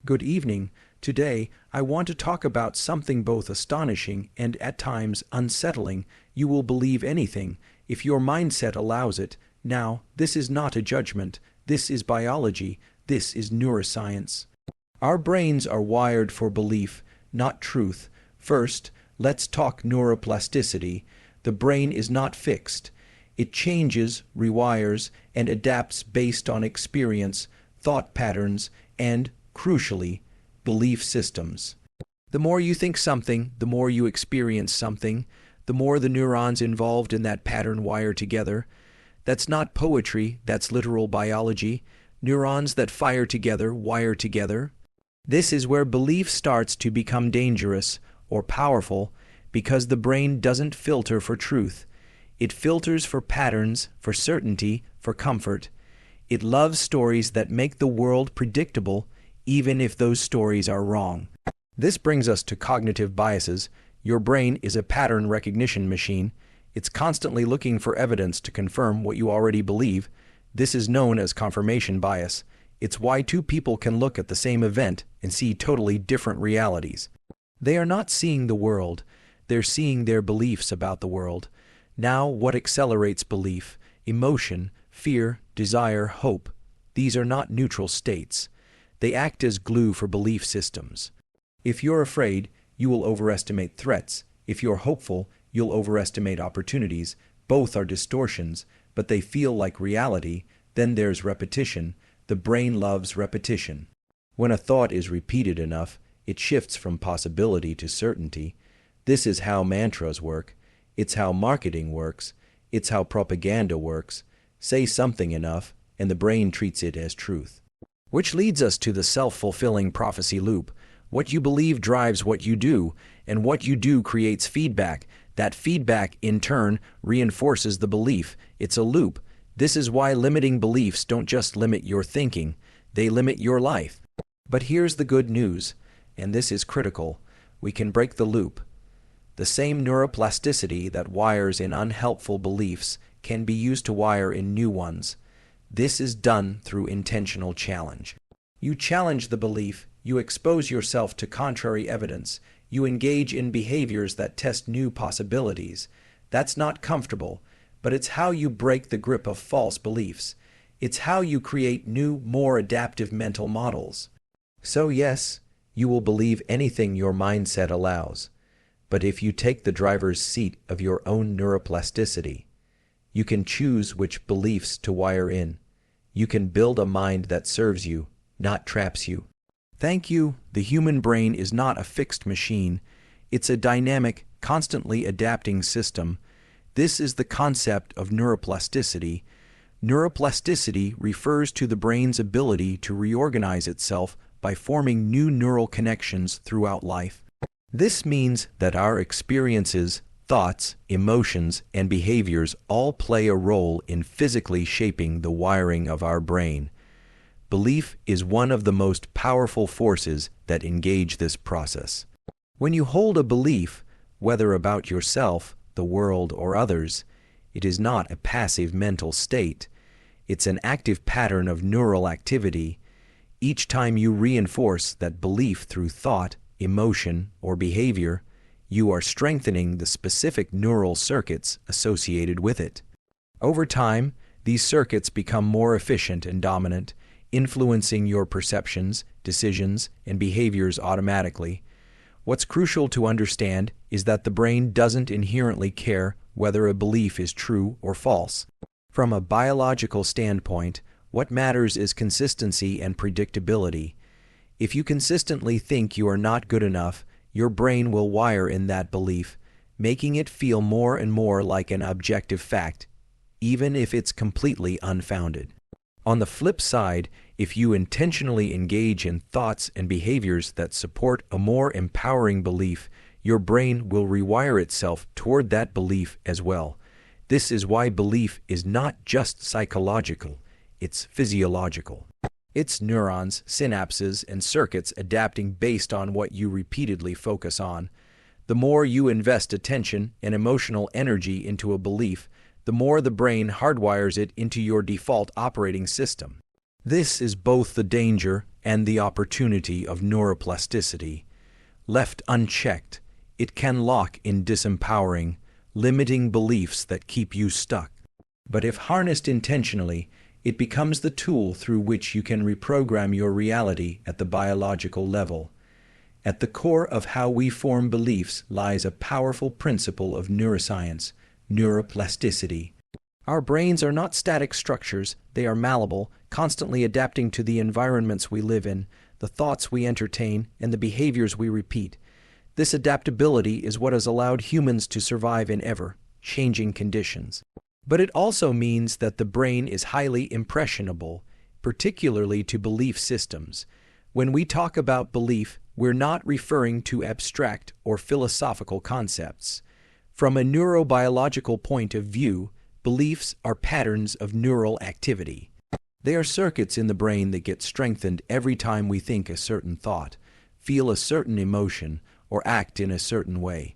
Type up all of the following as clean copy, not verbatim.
Good evening. Today, I want to talk about something both astonishing and at times unsettling. You will believe anything, if your mindset allows it. Now, this is not a judgment. This is biology. This is neuroscience. Our brains are wired for belief, not truth. First, let's talk neuroplasticity. The brain is not fixed. It changes, rewires, and adapts based on experience, thought patterns, and, crucially, belief systems. The more you think something, the more you experience something, the more the neurons involved in that pattern wire together. That's not poetry, that's literal biology. Neurons that fire together wire together. This is where belief starts to become dangerous or powerful because the brain doesn't filter for truth. It filters for patterns, for certainty, for comfort. It loves stories that make the world predictable, even if those stories are wrong. This brings us to cognitive biases. Your brain is a pattern recognition machine. It's constantly looking for evidence to confirm what you already believe. This is known as confirmation bias. It's why two people can look at the same event and see totally different realities. They are not seeing the world. They're seeing their beliefs about the world. Now, what accelerates belief? Emotion, fear, desire, hope. These are not neutral states. They act as glue for belief systems. If you're afraid, you will overestimate threats. If you're hopeful, you'll overestimate opportunities. Both are distortions, but they feel like reality. Then there's repetition. The brain loves repetition. When a thought is repeated enough, it shifts from possibility to certainty. This is how mantras work. It's how marketing works. It's how propaganda works. Say something enough, and the brain treats it as truth. Which leads us to the self-fulfilling prophecy loop. What you believe drives what you do, and what you do creates feedback. That feedback, in turn, reinforces the belief. It's a loop. This is why limiting beliefs don't just limit your thinking, they limit your life. But here's the good news, and this is critical. We can break the loop. The same neuroplasticity that wires in unhelpful beliefs can be used to wire in new ones. This is done through intentional challenge. You challenge the belief, you expose yourself to contrary evidence, you engage in behaviors that test new possibilities. That's not comfortable, but it's how you break the grip of false beliefs. It's how you create new, more adaptive mental models. So yes, you will believe anything your mindset allows. But if you take the driver's seat of your own neuroplasticity, you can choose which beliefs to wire in. You can build a mind that serves you, not traps you. Thank you. The human brain is not a fixed machine. It's a dynamic, constantly adapting system. This is the concept of neuroplasticity. Neuroplasticity refers to the brain's ability to reorganize itself by forming new neural connections throughout life. This means that our experiences, thoughts, emotions, and behaviors all play a role in physically shaping the wiring of our brain. Belief is one of the most powerful forces that engage this process. When you hold a belief, whether about yourself, the world, or others, it is not a passive mental state. It's an active pattern of neural activity. Each time you reinforce that belief through thought, emotion, or behavior, you are strengthening the specific neural circuits associated with it. Over time, these circuits become more efficient and dominant, influencing your perceptions, decisions, and behaviors automatically. What's crucial to understand is that the brain doesn't inherently care whether a belief is true or false. From a biological standpoint, what matters is consistency and predictability. If you consistently think you are not good enough, your brain will wire in that belief, making it feel more and more like an objective fact, even if it's completely unfounded. On the flip side, if you intentionally engage in thoughts and behaviors that support a more empowering belief, your brain will rewire itself toward that belief as well. This is why belief is not just psychological, it's physiological. It's neurons, synapses, and circuits adapting based on what you repeatedly focus on. The more you invest attention and emotional energy into a belief, the more the brain hardwires it into your default operating system. This is both the danger and the opportunity of neuroplasticity. Left unchecked, it can lock in disempowering, limiting beliefs that keep you stuck. But if harnessed intentionally, it becomes the tool through which you can reprogram your reality at the biological level. At the core of how we form beliefs lies a powerful principle of neuroscience, neuroplasticity. Our brains are not static structures, they are malleable, constantly adapting to the environments we live in, the thoughts we entertain, and the behaviors we repeat. This adaptability is what has allowed humans to survive in ever-changing conditions. But it also means that the brain is highly impressionable, particularly to belief systems. When we talk about belief, we're not referring to abstract or philosophical concepts. From a neurobiological point of view, beliefs are patterns of neural activity. They are circuits in the brain that get strengthened every time we think a certain thought, feel a certain emotion, or act in a certain way.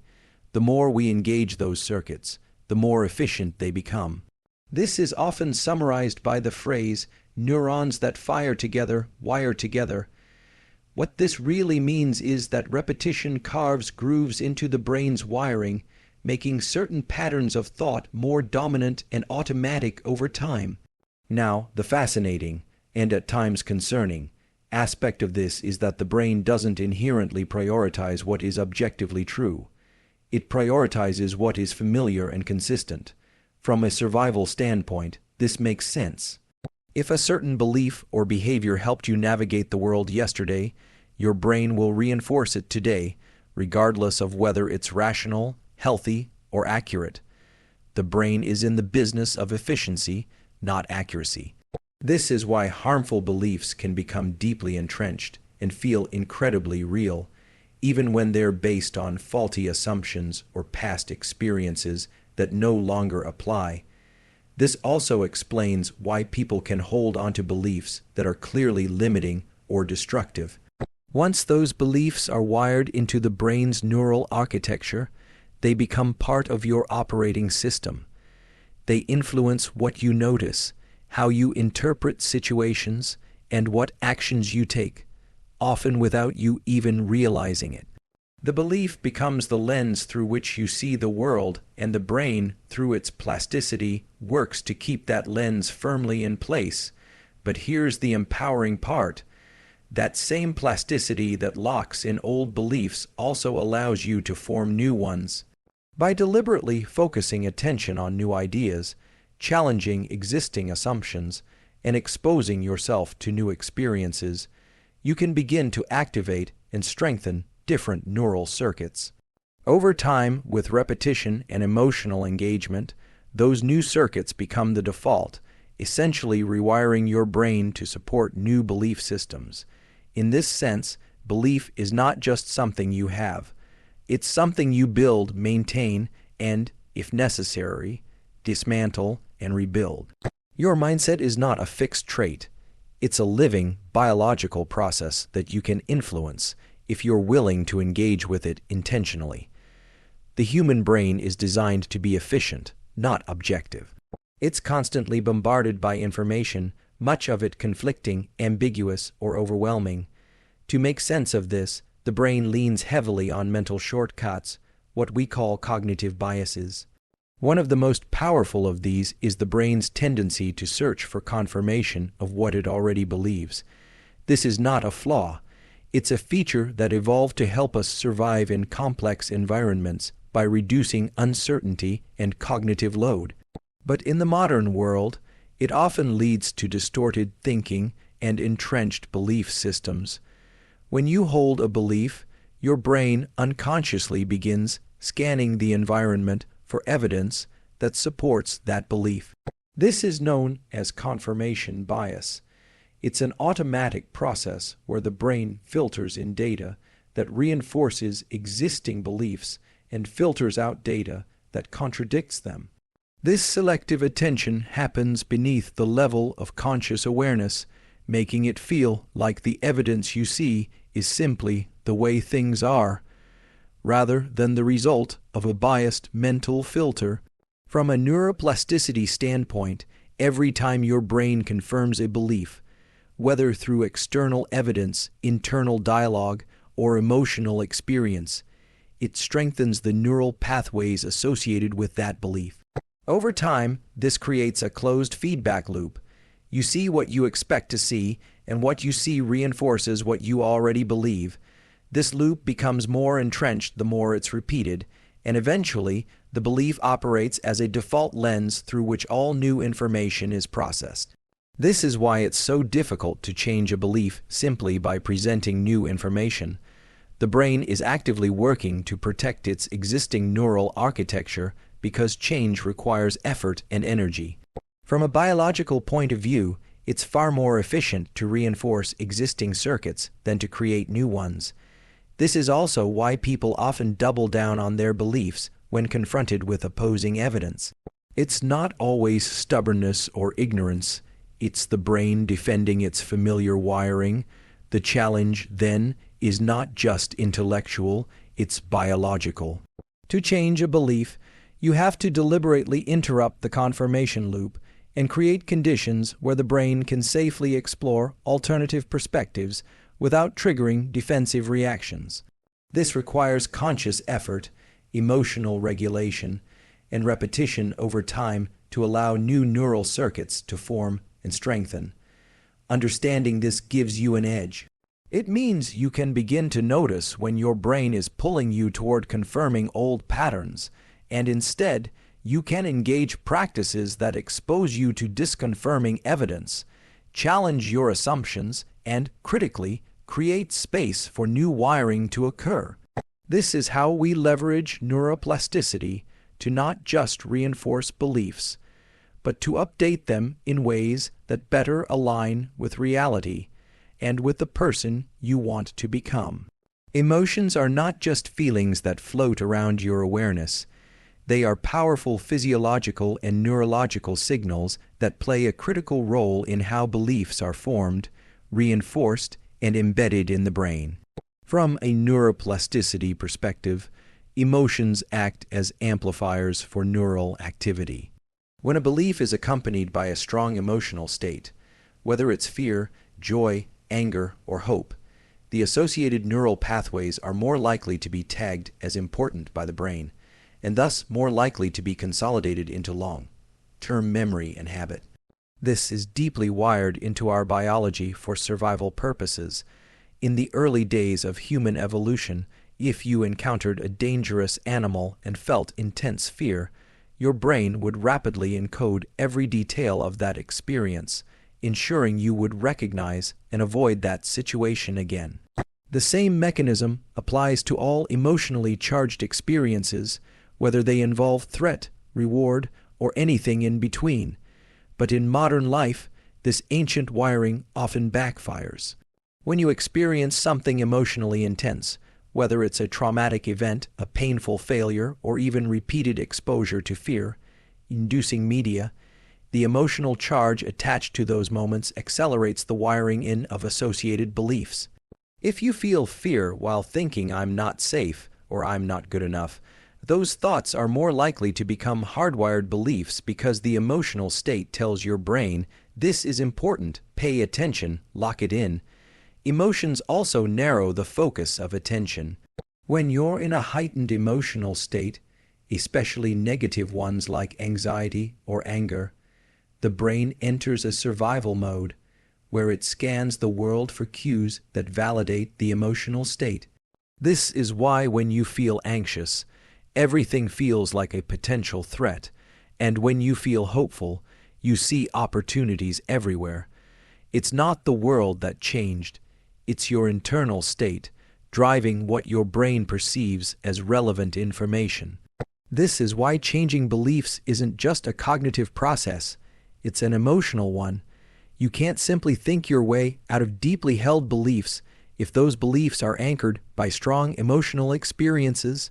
The more we engage those circuits, the more efficient they become. This is often summarized by the phrase, neurons that fire together, wire together. What this really means is that repetition carves grooves into the brain's wiring, making certain patterns of thought more dominant and automatic over time. Now, the fascinating, and at times concerning, aspect of this is that the brain doesn't inherently prioritize what is objectively true. It prioritizes what is familiar and consistent. From a survival standpoint, this makes sense. If a certain belief or behavior helped you navigate the world yesterday, your brain will reinforce it today, regardless of whether it's rational, healthy, or accurate. The brain is in the business of efficiency, not accuracy. This is why harmful beliefs can become deeply entrenched and feel incredibly real, even when they're based on faulty assumptions or past experiences that no longer apply. This also explains why people can hold onto beliefs that are clearly limiting or destructive. Once those beliefs are wired into the brain's neural architecture, they become part of your operating system. They influence what you notice, how you interpret situations, and what actions you take, often without you even realizing it. The belief becomes the lens through which you see the world, and the brain, through its plasticity, works to keep that lens firmly in place. But here's the empowering part. That same plasticity that locks in old beliefs also allows you to form new ones. By deliberately focusing attention on new ideas, challenging existing assumptions, and exposing yourself to new experiences, you can begin to activate and strengthen different neural circuits. Over time, with repetition and emotional engagement, those new circuits become the default, essentially rewiring your brain to support new belief systems. In this sense, belief is not just something you have. It's something you build, maintain, and, if necessary, dismantle and rebuild. Your mindset is not a fixed trait. It's a living, biological process that you can influence if you're willing to engage with it intentionally. The human brain is designed to be efficient, not objective. It's constantly bombarded by information, much of it conflicting, ambiguous, or overwhelming. To make sense of this, the brain leans heavily on mental shortcuts, what we call cognitive biases. One of the most powerful of these is the brain's tendency to search for confirmation of what it already believes. This is not a flaw. It's a feature that evolved to help us survive in complex environments by reducing uncertainty and cognitive load. But in the modern world, it often leads to distorted thinking and entrenched belief systems. When you hold a belief, your brain unconsciously begins scanning the environment for evidence that supports that belief. This is known as confirmation bias. It's an automatic process where the brain filters in data that reinforces existing beliefs and filters out data that contradicts them. This selective attention happens beneath the level of conscious awareness, making it feel like the evidence you see is simply the way things are, rather than the result of a biased mental filter. From a neuroplasticity standpoint, every time your brain confirms a belief, whether through external evidence, internal dialogue, or emotional experience. It strengthens the neural pathways associated with that belief. Over time, this creates a closed feedback loop. You see what you expect to see, and what you see reinforces what you already believe. This loop becomes more entrenched the more it's repeated, and eventually, the belief operates as a default lens through which all new information is processed. This is why it's so difficult to change a belief simply by presenting new information. The brain is actively working to protect its existing neural architecture because change requires effort and energy. From a biological point of view, it's far more efficient to reinforce existing circuits than to create new ones. This is also why people often double down on their beliefs when confronted with opposing evidence. It's not always stubbornness or ignorance. It's the brain defending its familiar wiring. The challenge, then, is not just intellectual, it's biological. To change a belief, you have to deliberately interrupt the confirmation loop and create conditions where the brain can safely explore alternative perspectives without triggering defensive reactions. This requires conscious effort, emotional regulation, and repetition over time to allow new neural circuits to form and strengthen. Understanding this gives you an edge. It means you can begin to notice when your brain is pulling you toward confirming old patterns, and instead, you can engage practices that expose you to disconfirming evidence, challenge your assumptions, and, critically, create space for new wiring to occur. This is how we leverage neuroplasticity to not just reinforce beliefs, but to update them in ways that better align with reality and with the person you want to become. Emotions are not just feelings that float around your awareness. They are powerful physiological and neurological signals that play a critical role in how beliefs are formed, reinforced, and embedded in the brain. From a neuroplasticity perspective, emotions act as amplifiers for neural activity. When a belief is accompanied by a strong emotional state, whether it's fear, joy, anger, or hope, the associated neural pathways are more likely to be tagged as important by the brain, and thus more likely to be consolidated into long-term memory and habit. This is deeply wired into our biology for survival purposes. In the early days of human evolution, if you encountered a dangerous animal and felt intense fear, your brain would rapidly encode every detail of that experience, ensuring you would recognize and avoid that situation again. The same mechanism applies to all emotionally charged experiences, whether they involve threat, reward, or anything in between. But in modern life, this ancient wiring often backfires. When you experience something emotionally intense, whether it's a traumatic event, a painful failure, or even repeated exposure to fear-inducing media, the emotional charge attached to those moments accelerates the wiring in of associated beliefs. If you feel fear while thinking "I'm not safe" or "I'm not good enough," those thoughts are more likely to become hardwired beliefs because the emotional state tells your brain, "This is important, pay attention, lock it in." Emotions also narrow the focus of attention. When you're in a heightened emotional state, especially negative ones like anxiety or anger, the brain enters a survival mode, where it scans the world for cues that validate the emotional state. This is why when you feel anxious, everything feels like a potential threat, and when you feel hopeful, you see opportunities everywhere. It's not the world that changed, it's your internal state, driving what your brain perceives as relevant information. This is why changing beliefs isn't just a cognitive process, it's an emotional one. You can't simply think your way out of deeply held beliefs if those beliefs are anchored by strong emotional experiences.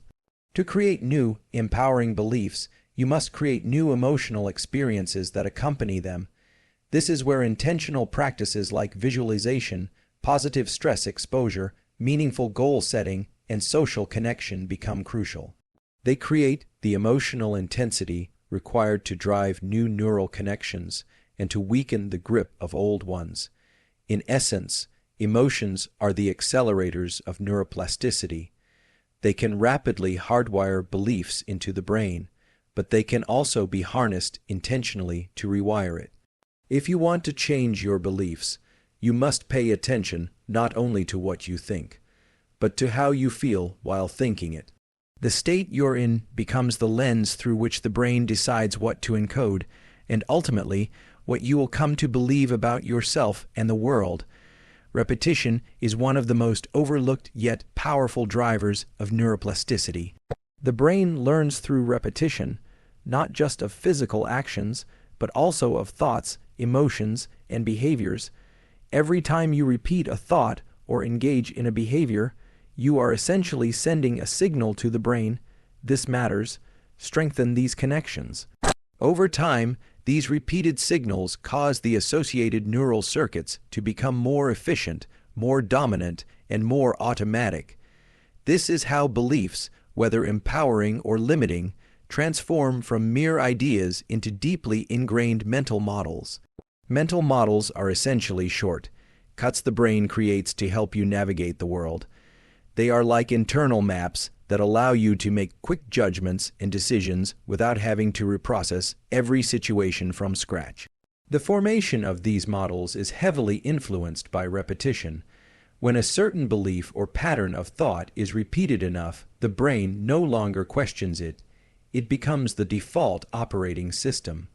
To create new, empowering beliefs, you must create new emotional experiences that accompany them. This is where intentional practices like visualization, positive stress exposure, meaningful goal setting, and social connection become crucial. They create the emotional intensity required to drive new neural connections and to weaken the grip of old ones. In essence, emotions are the accelerators of neuroplasticity. They can rapidly hardwire beliefs into the brain, but they can also be harnessed intentionally to rewire it. If you want to change your beliefs, you must pay attention not only to what you think, but to how you feel while thinking it. The state you're in becomes the lens through which the brain decides what to encode, and ultimately, what you will come to believe about yourself and the world. Repetition is one of the most overlooked yet powerful drivers of neuroplasticity. The brain learns through repetition, not just of physical actions, but also of thoughts, emotions, and behaviors. Every time you repeat a thought or engage in a behavior, you are essentially sending a signal to the brain, "This matters, strengthen these connections." Over time, these repeated signals cause the associated neural circuits to become more efficient, more dominant, and more automatic. This is how beliefs, whether empowering or limiting, transform from mere ideas into deeply ingrained mental models. Mental models are essentially short cuts the brain creates to help you navigate the world. They are like internal maps that allow you to make quick judgments and decisions without having to reprocess every situation from scratch. The formation of these models is heavily influenced by repetition. When a certain belief or pattern of thought is repeated enough, the brain no longer questions it. It becomes the default operating system.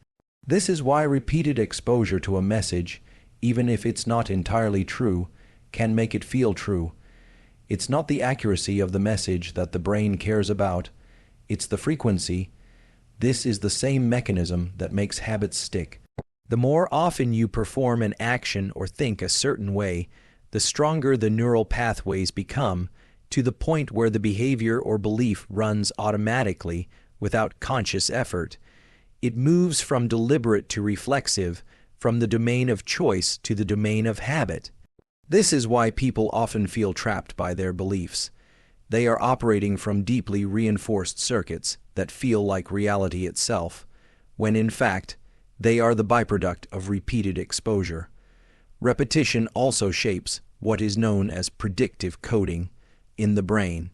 This is why repeated exposure to a message, even if it's not entirely true, can make it feel true. It's not the accuracy of the message that the brain cares about, it's the frequency. This is the same mechanism that makes habits stick. The more often you perform an action or think a certain way, the stronger the neural pathways become, to the point where the behavior or belief runs automatically without conscious effort. It moves from deliberate to reflexive, from the domain of choice to the domain of habit. This is why people often feel trapped by their beliefs. They are operating from deeply reinforced circuits that feel like reality itself, when in fact, they are the byproduct of repeated exposure. Repetition also shapes what is known as predictive coding in the brain.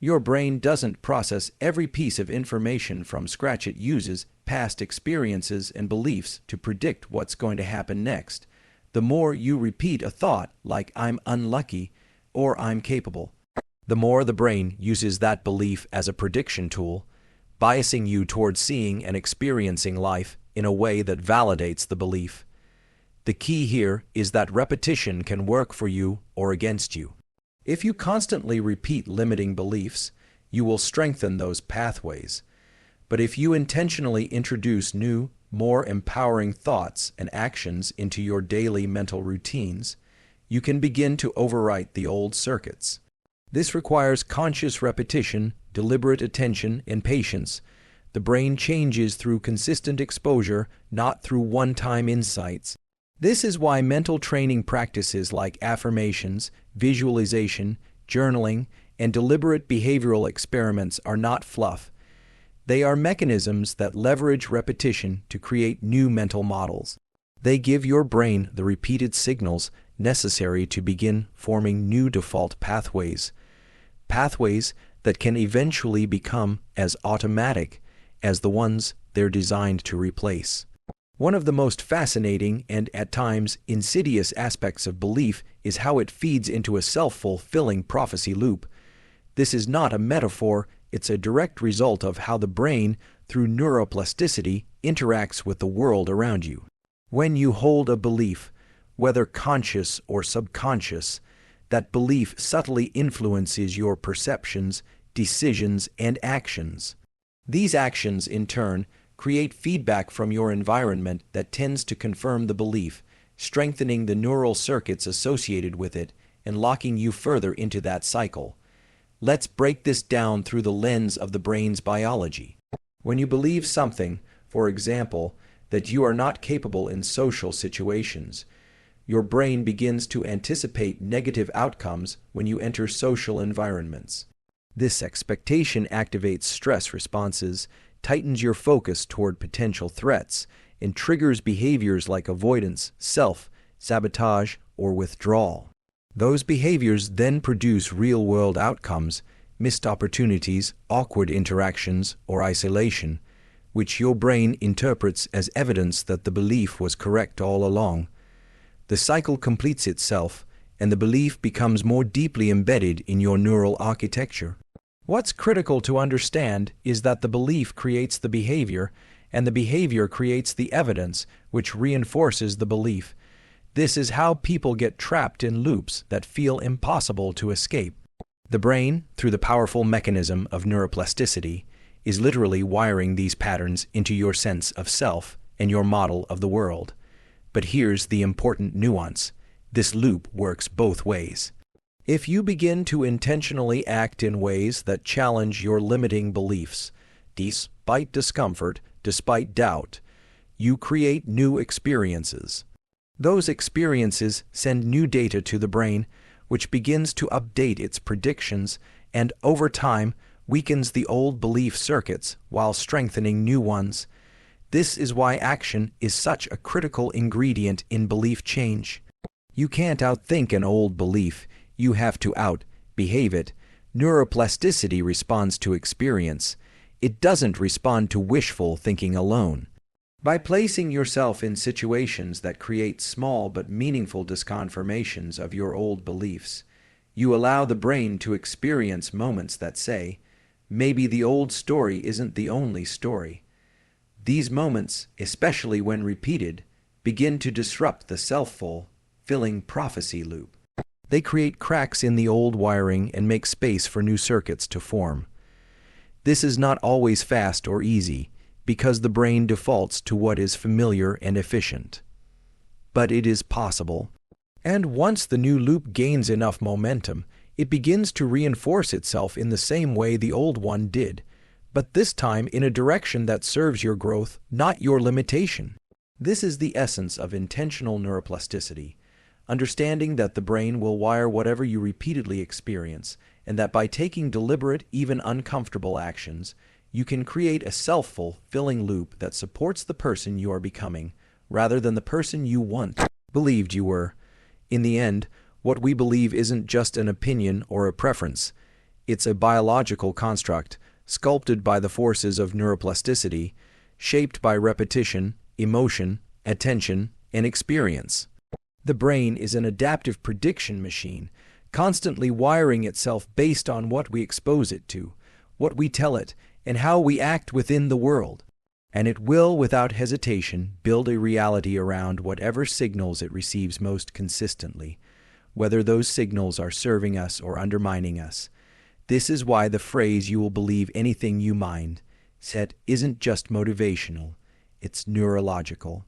Your brain doesn't process every piece of information from scratch. It uses past experiences and beliefs to predict what's going to happen next. The more you repeat a thought like "I'm unlucky" or "I'm capable," the more the brain uses that belief as a prediction tool, biasing you towards seeing and experiencing life in a way that validates the belief. The key here is that repetition can work for you or against you. If you constantly repeat limiting beliefs, you will strengthen those pathways. But if you intentionally introduce new, more empowering thoughts and actions into your daily mental routines, you can begin to overwrite the old circuits. This requires conscious repetition, deliberate attention, and patience. The brain changes through consistent exposure, not through one-time insights. This is why mental training practices like affirmations, visualization, journaling, and deliberate behavioral experiments are not fluff. They are mechanisms that leverage repetition to create new mental models. They give your brain the repeated signals necessary to begin forming new default pathways that can eventually become as automatic as the ones they're designed to replace. One of the most fascinating and, at times, insidious aspects of belief is how it feeds into a self-fulfilling prophecy loop. This is not a metaphor, it's a direct result of how the brain, through neuroplasticity, interacts with the world around you. When you hold a belief, whether conscious or subconscious, that belief subtly influences your perceptions, decisions, and actions. These actions, in turn, create feedback from your environment that tends to confirm the belief, strengthening the neural circuits associated with it and locking you further into that cycle. Let's break this down through the lens of the brain's biology. When you believe something, for example, that you are not capable in social situations, your brain begins to anticipate negative outcomes when you enter social environments. This expectation activates stress responses, tightens your focus toward potential threats, and triggers behaviors like avoidance, self-sabotage, or withdrawal. Those behaviors then produce real-world outcomes, missed opportunities, awkward interactions, or isolation, which your brain interprets as evidence that the belief was correct all along. The cycle completes itself, and the belief becomes more deeply embedded in your neural architecture. What's critical to understand is that the belief creates the behavior, and the behavior creates the evidence, which reinforces the belief. This is how people get trapped in loops that feel impossible to escape. The brain, through the powerful mechanism of neuroplasticity, is literally wiring these patterns into your sense of self and your model of the world. But here's the important nuance. This loop works both ways. If you begin to intentionally act in ways that challenge your limiting beliefs, despite discomfort, despite doubt, you create new experiences. Those experiences send new data to the brain, which begins to update its predictions and, over time, weakens the old belief circuits while strengthening new ones. This is why action is such a critical ingredient in belief change. You can't outthink an old belief, you have to out-behave it. Neuroplasticity responds to experience. It doesn't respond to wishful thinking alone. By placing yourself in situations that create small but meaningful disconfirmations of your old beliefs, you allow the brain to experience moments that say, maybe the old story isn't the only story. These moments, especially when repeated, begin to disrupt the self-fulfilling prophecy loop. They create cracks in the old wiring and make space for new circuits to form. This is not always fast or easy, because the brain defaults to what is familiar and efficient. But it is possible. And once the new loop gains enough momentum, it begins to reinforce itself in the same way the old one did, but this time in a direction that serves your growth, not your limitation. This is the essence of intentional neuroplasticity, understanding that the brain will wire whatever you repeatedly experience, and that by taking deliberate, even uncomfortable actions, you can create a self-fulfilling loop that supports the person you are becoming, rather than the person you once believed you were. In the end, what we believe isn't just an opinion or a preference. It's a biological construct, sculpted by the forces of neuroplasticity, shaped by repetition, emotion, attention, and experience. The brain is an adaptive prediction machine, constantly wiring itself based on what we expose it to, what we tell it, and how we act within the world. And it will, without hesitation, build a reality around whatever signals it receives most consistently, whether those signals are serving us or undermining us. This is why the phrase "you will believe anything you mindset" isn't just motivational, it's neurological.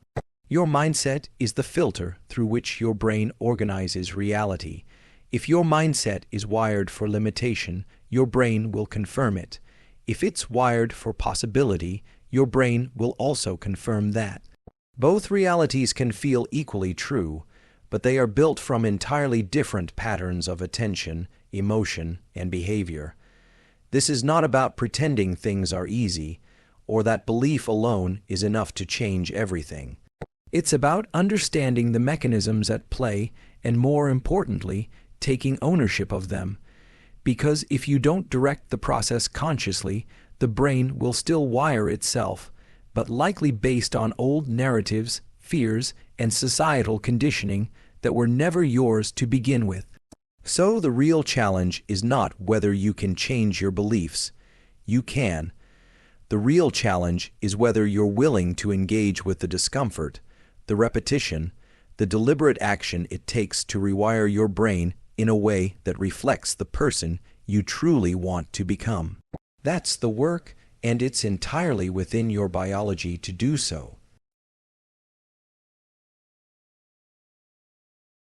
Your mindset is the filter through which your brain organizes reality. If your mindset is wired for limitation, your brain will confirm it. If it's wired for possibility, your brain will also confirm that. Both realities can feel equally true, but they are built from entirely different patterns of attention, emotion, and behavior. This is not about pretending things are easy, or that belief alone is enough to change everything. It's about understanding the mechanisms at play and, more importantly, taking ownership of them. Because if you don't direct the process consciously, the brain will still wire itself, but likely based on old narratives, fears, and societal conditioning that were never yours to begin with. So the real challenge is not whether you can change your beliefs. You can. The real challenge is whether you're willing to engage with the discomfort, the repetition, the deliberate action it takes to rewire your brain in a way that reflects the person you truly want to become. That's the work, and it's entirely within your biology to do so.